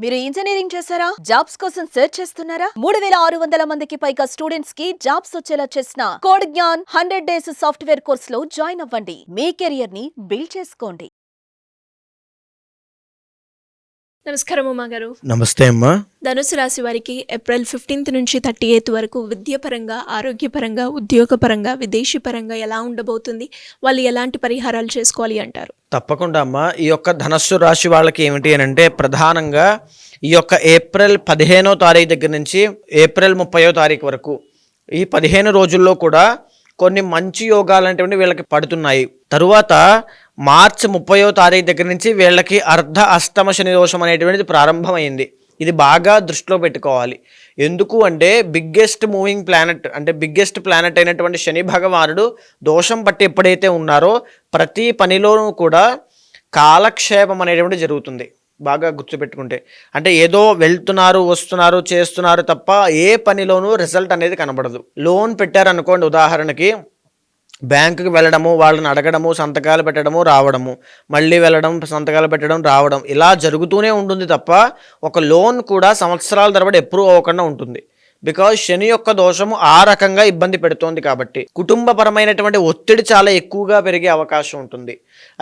మీరు ఇంజనీరింగ్ చేశారా? జాబ్స్ కోసం సెర్చ్ చేస్తున్నారా? 3600 మందికి పైగా స్టూడెంట్స్ కి జాబ్స్ వచ్చేలా చేసిన code Gyan 100 days software course లో జాయిన్ అవ్వండి. మీ కెరియర్ ని బిల్డ్ చేసుకోండి. నమస్కారం ఉమా గారు. నమస్తే అమ్మా. ధనుసు రాశి వారికి ఏప్రిల్ 15 నుంచి 30 వరకు విద్యాపరంగా, ఆరోగ్యపరంగా, ఉద్యోగపరంగా, విదేశీ పరంగా ఎలా ఉండబోతుంది? వాళ్ళు ఎలాంటి పరిహారాలు చేసుకోవాలి అంటారు? తప్పకుండా అమ్మా. ఈ యొక్క ధనస్సు రాశి వాళ్ళకి ఏమిటి అని అంటే ప్రధానంగా ఈ యొక్క ఏప్రిల్ 15వ తారీఖు దగ్గర నుంచి ఏప్రిల్ 30వ తారీఖు వరకు ఈ 15 రోజుల్లో కూడా కొన్ని మంచి యోగాలు అనేటువంటి వీళ్ళకి పడుతున్నాయి. తరువాత మార్చి 30వ తారీఖు దగ్గర నుంచి వీళ్ళకి అర్ధ అష్టమ శని దోషం అనేటువంటిది ప్రారంభమైంది. ఇది బాగా దృష్టిలో పెట్టుకోవాలి. ఎందుకు అంటే బిగ్గెస్ట్ మూవింగ్ ప్లానెట్ అంటే బిగ్గెస్ట్ ప్లానెట్ అయినటువంటి శని భగవానుడు దోషం పట్టి ఎప్పుడైతే ఉన్నారో ప్రతి పనిలోనూ కూడా కాలక్షేపం అనేటువంటి జరుగుతుంది. బాగా గుర్తుపెట్టుకుంటే అంటే ఏదో వెళ్తున్నారు, వస్తున్నారు, చేస్తున్నారు తప్ప ఏ పనిలోనూ రిజల్ట్ అనేది కనబడదు. లోన్ పెట్టారనుకోండి, ఉదాహరణకి బ్యాంకుకి వెళ్ళడము, వాళ్ళని అడగడము, సంతకాలు పెట్టడము, రావడము, మళ్ళీ వెళ్ళడం, సంతకాలు పెట్టడం, రావడం, ఇలా జరుగుతూనే ఉంటుంది తప్ప ఒక లోన్ కూడా సంవత్సరాల తరబడి అప్రూవ్ అవ్వకుండా ఉంటుంది. బికాజ్ శని యొక్క దోషము ఆ రకంగా ఇబ్బంది పెడుతోంది కాబట్టి కుటుంబపరమైనటువంటి ఒత్తిడి చాలా ఎక్కువగా పెరిగే అవకాశం ఉంటుంది.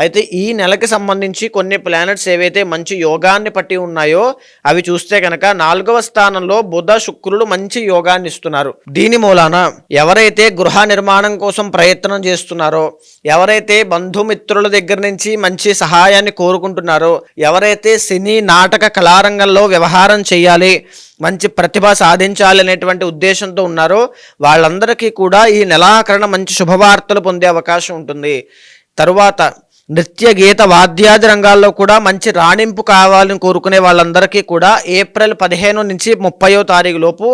అయితే ఈ నెలకి సంబంధించి కొన్ని ప్లానెట్స్ ఏవైతే మంచి యోగాన్ని పట్టి ఉన్నాయో అవి చూస్తే కనుక 4వ స్థానంలో బుధ శుక్రులు మంచి యోగాన్ని ఇస్తున్నారు. దీని మూలాన ఎవరైతే గృహ నిర్మాణం కోసం ప్రయత్నం చేస్తున్నారో, ఎవరైతే బంధుమిత్రుల దగ్గర నుంచి మంచి సహాయాన్ని కోరుకుంటున్నారో, ఎవరైతే సినీ నాటక కళారంగంలో వ్యవహారం చేయాలి, మంచి ప్రతిభ సాధించాలి అనేటువంటి ఉద్దేశంతో ఉన్నారో వాళ్ళందరికీ కూడా ఈ నెలాఖరణ మంచి శుభవార్తలు పొందే అవకాశం ఉంటుంది. తరువాత నృత్య, గీత, వాద్యాది రంగాల్లో కూడా మంచి రాణింపు కావాలని కోరుకునే వాళ్ళందరికీ కూడా ఏప్రిల్ 15 నుంచి 30వ తారీఖు లోపు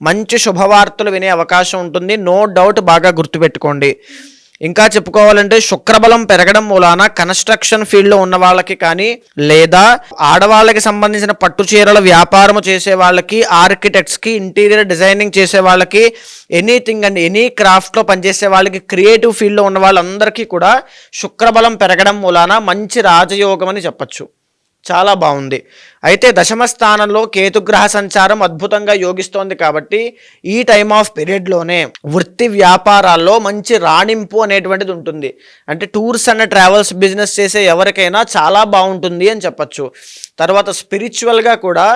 మంచి శుభవార్తలు వినే అవకాశం ఉంటుంది. నో డౌట్, బాగా గుర్తుపెట్టుకోండి. ఇంకా చెప్పుకోవాలంటే శుక్రబలం పెరగడం మూలాన కన్స్ట్రక్షన్ ఫీల్డ్లో ఉన్న వాళ్ళకి కానీ, లేదా ఆడవాళ్ళకి సంబంధించిన పట్టు చీరల వ్యాపారం చేసే వాళ్ళకి, ఆర్కిటెక్ట్స్కి, ఇంటీరియర్ డిజైనింగ్ చేసే వాళ్ళకి, ఎనీథింగ్ అండ్ ఎనీ క్రాఫ్ట్లో పనిచేసే వాళ్ళకి, క్రియేటివ్ ఫీల్డ్లో ఉన్న వాళ్ళందరికీ కూడా శుక్రబలం పెరగడం మూలాన మంచి రాజయోగం అని చెప్పచ్చు. చాలా బాగుంది. అయితే దశమ స్థానంలో కేతుగ్రహ సంచారం అద్భుతంగా యోగిస్తోంది కాబట్టి ఈ టైమ్ ఆఫ్ పీరియడ్లోనే వృత్తి వ్యాపారాల్లో మంచి రాణింపు అనేటువంటిది ఉంటుంది. అంటే టూర్స్ అండ్ ట్రావెల్స్ బిజినెస్ చేసే ఎవరికైనా చాలా బాగుంటుంది అని చెప్పచ్చు. తర్వాత స్పిరిచువల్గా కూడా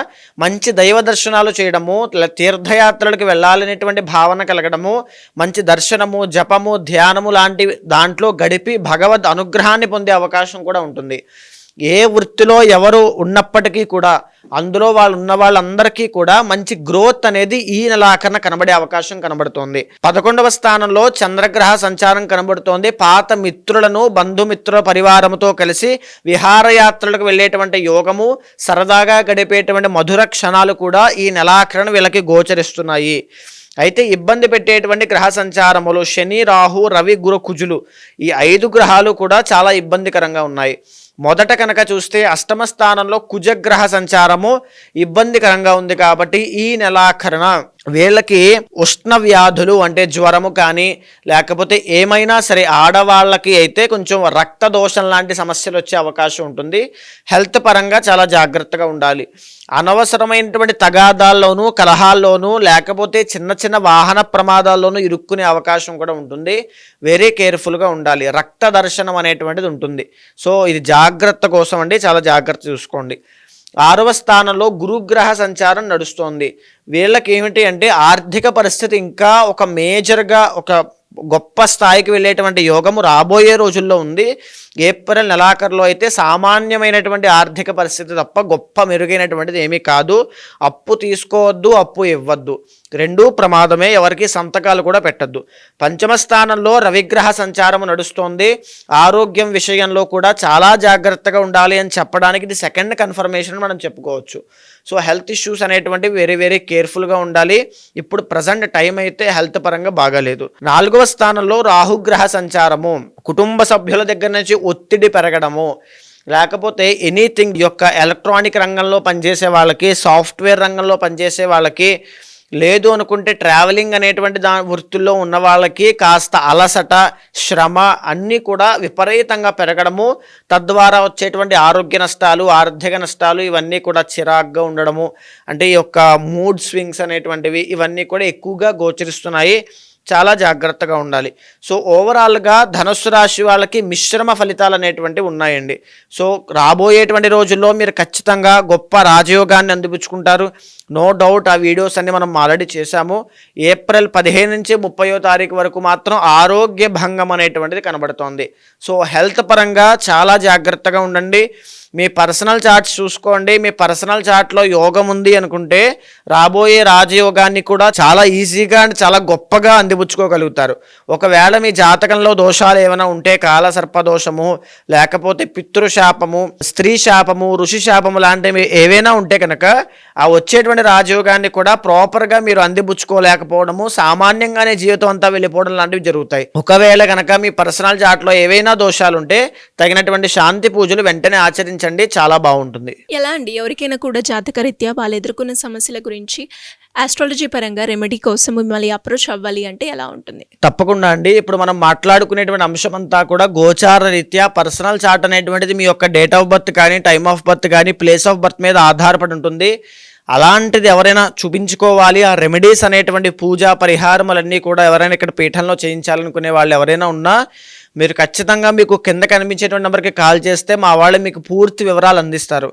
మంచి దైవ దర్శనాలు చేయడము, తీర్థయాత్రలకు వెళ్ళాలనేటువంటి భావన కలగడము, మంచి దర్శనము, జపము, ధ్యానము లాంటి దాంట్లో గడిపి భగవద్ అనుగ్రహాన్ని పొందే అవకాశం కూడా ఉంటుంది. ఏ వృత్తిలో ఎవరు ఉన్నప్పటికీ కూడా అందులో వాళ్ళు ఉన్న వాళ్ళందరికీ కూడా మంచి గ్రోత్ అనేది ఈ నెలాఖరున కనబడే అవకాశం కనబడుతోంది. 11వ స్థానంలో చంద్రగ్రహ సంచారం కనబడుతోంది. పాత మిత్రులను, బంధుమిత్రుల పరివారంతో కలిసి విహారయాత్రలకు వెళ్ళేటువంటి యోగము, సరదాగా గడిపేటువంటి మధుర క్షణాలు కూడా ఈ నెలాఖరున వీళ్ళకి గోచరిస్తున్నాయి. అయితే ఇబ్బంది పెట్టేటువంటి గ్రహ సంచారములు శని, రాహు, రవి, గురు, కుజులు ఈ 5 గ్రహాలు కూడా చాలా ఇబ్బందికరంగా ఉన్నాయి. మొదట కనుక చూస్తే అష్టమ స్థానంలో కుజగ్రహ సంచారము ఇబ్బందికరంగా ఉంది కాబట్టి ఈ నెలాఖరున వీళ్ళకి ఉష్ణ వ్యాధులు అంటే జ్వరము కానీ, లేకపోతే ఏమైనా సరే ఆడవాళ్ళకి అయితే కొంచెం రక్త దోషం లాంటి సమస్యలు వచ్చే అవకాశం ఉంటుంది. హెల్త్ పరంగా చాలా జాగ్రత్తగా ఉండాలి. అనవసరమైనటువంటి తగాదాల్లోనూ, కలహాల్లోనూ, లేకపోతే చిన్న చిన్న వాహన ప్రమాదాల్లోనూ ఇరుక్కునే అవకాశం కూడా ఉంటుంది. వెరీ కేర్ఫుల్గా ఉండాలి. రక్త దర్శనం అనేటువంటిది ఉంటుంది. సో ఇది జాగ్రత్త కోసం అండి, చాలా జాగ్రత్త చూసుకోండి. 6వ స్థానంలో గురుగ్రహ సంచారం నడుస్తోంది. వీళ్ళకి ఏమిటి అంటే ఆర్థిక పరిస్థితి ఇంకా ఒక మేజర్గా ఒక గొప్ప స్థాయికి వెళ్ళేటువంటి యోగము రాబోయే రోజుల్లో ఉంది. ఏప్రిల్ నెలాఖరులో అయితే సామాన్యమైనటువంటి ఆర్థిక పరిస్థితి తప్ప గొప్ప మెరుగైనటువంటిది ఏమీ కాదు. అప్పు తీసుకోవద్దు, అప్పు ఇవ్వద్దు, రెండూ ప్రమాదమే. ఎవరికి సంతకాలు కూడా పెట్టద్దు. 5వ స్థానంలో రవిగ్రహ సంచారం నడుస్తోంది. ఆరోగ్యం విషయంలో కూడా చాలా జాగ్రత్తగా ఉండాలి అని చెప్పడానికి ఇది సెకండ్ కన్ఫర్మేషన్ మనం చెప్పుకోవచ్చు. సో హెల్త్ ఇష్యూస్ అనేటువంటివి వెరీ వెరీ కేర్ఫుల్గా ఉండాలి. ఇప్పుడు ప్రజెంట్ టైం అయితే హెల్త్ పరంగా బాగాలేదు. 4వ స్థానంలో రాహుగ్రహ సంచారము కుటుంబ సభ్యుల దగ్గర నుంచి ఒత్తిడి పెరగడము, లేకపోతే ఎనీథింగ్ యొక్క ఎలక్ట్రానిక్ రంగంలో పనిచేసే వాళ్ళకి, సాఫ్ట్వేర్ రంగంలో పనిచేసే వాళ్ళకి, లేదు అనుకుంటే ట్రావెలింగ్ అనేటువంటి వృత్తుల్లో ఉన్న వాళ్ళకి కాస్త అలసట, శ్రమ అన్నీ కూడా విపరీతంగా పెరగడము, తద్వారా వచ్చేటువంటి ఆరోగ్య నష్టాలు, ఆర్థిక నష్టాలు ఇవన్నీ కూడా చిరాగ్గా ఉండడము, అంటే ఈ యొక్క మూడ్ స్వింగ్స్ అనేటువంటివి ఇవన్నీ కూడా ఎక్కువగా గోచరిస్తున్నాయి. చాలా జాగ్రత్తగా ఉండాలి. సో ఓవరాల్గా ధనుస్సు రాశి వాళ్ళకి మిశ్రమ ఫలితాలు అనేటువంటివి ఉన్నాయండి. సో రాబోయేటువంటి రోజుల్లో మీరు ఖచ్చితంగా గొప్ప రాజయోగాన్ని అందిపుచ్చుకుంటారు. No doubt. ఆ వీడియోస్ అన్ని మనం ఆల్రెడీ చేశాము. ఏప్రిల్ 15 నుంచి 30వ తారీఖు వరకు మాత్రం ఆరోగ్య భంగం అనేటువంటిది కనబడుతోంది. సో హెల్త్ పరంగా చాలా జాగ్రత్తగా ఉండండి. మీ పర్సనల్ చార్ట్స్ చూసుకోండి. మీ పర్సనల్ చార్ట్లో యోగం ఉంది అనుకుంటే రాబోయే రాజయోగాన్ని కూడా చాలా ఈజీగా అండ్ చాలా గొప్పగా అందిపుచ్చుకోగలుగుతారు. ఒకవేళ మీ జాతకంలో దోషాలు ఏమైనా ఉంటే కాలసర్ప దోషము, లేకపోతే పితృశాపము, స్త్రీ శాపము, ఋషి శాపము లాంటివి ఏవైనా ఉంటే కనుక ఆ వచ్చేటువంటి రాజయోగాన్ని కూడా ప్రాపర్గా మీరు అందిపుచ్చుకోలేకపోవడము, సామాన్యంగానే జీవితం అంతా వెళ్ళిపోవడం లాంటివి జరుగుతాయి. ఒకవేళ కనుక మీ పర్సనల్ చార్ట్లో ఏవైనా దోషాలు ఉంటే తగినటువంటి శాంతి పూజలు వెంటనే ఆచరించండి. చాలా బాగుంటుంది. ఎలా అండి, ఎవరికైనా కూడా జాతకరీత్యా వాళ్ళు ఎదుర్కొన్న సమస్యల గురించి ఆస్ట్రాలజీ పరంగా రెమెడీ కోసం మిమ్మల్ని అప్రోచ్ అవ్వాలి అంటే ఎలా ఉంటుంది? తప్పకుండా అండి. ఇప్పుడు మనం మాట్లాడుకునేటువంటి అంశం అంతా కూడా గోచార రీత్యా పర్సనల్ చార్ట్ అనేటువంటిది మీ యొక్క డేట్ ఆఫ్ బర్త్ కానీ, టైమ్ ఆఫ్ బర్త్ కానీ, ప్లేస్ ఆఫ్ బర్త్ మీద ఆధారపడి ఉంటుంది. అలాంటిది ఎవరైనా చూపించుకోవాలి, ఆ రెమెడీస్ అనేటువంటి పూజా పరిహారములన్నీ కూడా ఎవరైనా ఇక్కడ పీఠంలో చేయించాలనుకునే వాళ్ళు ఎవరైనా ఉన్నా మీరు ఖచ్చితంగా మీకు కింద కనిపించేటువంటి నెంబర్కి కాల్ చేస్తే మా వాళ్ళు మీకు పూర్తి వివరాలు అందిస్తారు.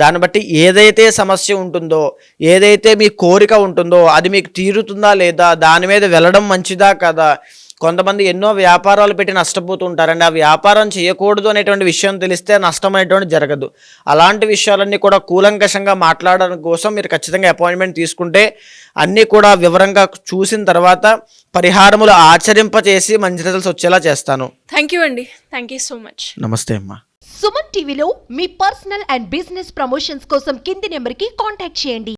దాన్ని బట్టి ఏదైతే సమస్య ఉంటుందో, ఏదైతే మీ కోరిక ఉంటుందో అది మీకు తీరుతుందా లేదా, దాని మీద వెళ్ళడం మంచిదా కదా. కొంతమంది ఎన్నో వ్యాపారాలు పెట్టి నష్టపోతూ ఉంటారండి. ఆ వ్యాపారం చేయకూడదు అనేటువంటి విషయం తెలిస్తే నష్టం అనేటువంటి జరగదు. అలాంటి విషయాలన్నీ కూడా కూలంకషంగా మాట్లాడడం కోసం మీరు ఖచ్చితంగా అపాయింట్మెంట్ తీసుకుంటే అన్నీ కూడా వివరంగా చూసిన తర్వాత పరిహారములు ఆచరింపచేసి మంచి రిజల్ట్స్ వచ్చేలా చేస్తాను. థ్యాంక్ యూ అండి. Thank you so much. నమస్తే అమ్మా. సుమన్ టీవీలో మీ పర్సనల్ అండ్ బిజినెస్ ప్రమోషన్స్ కోసం కింది నెంబర్కి కాంటాక్ట్ చేయండి.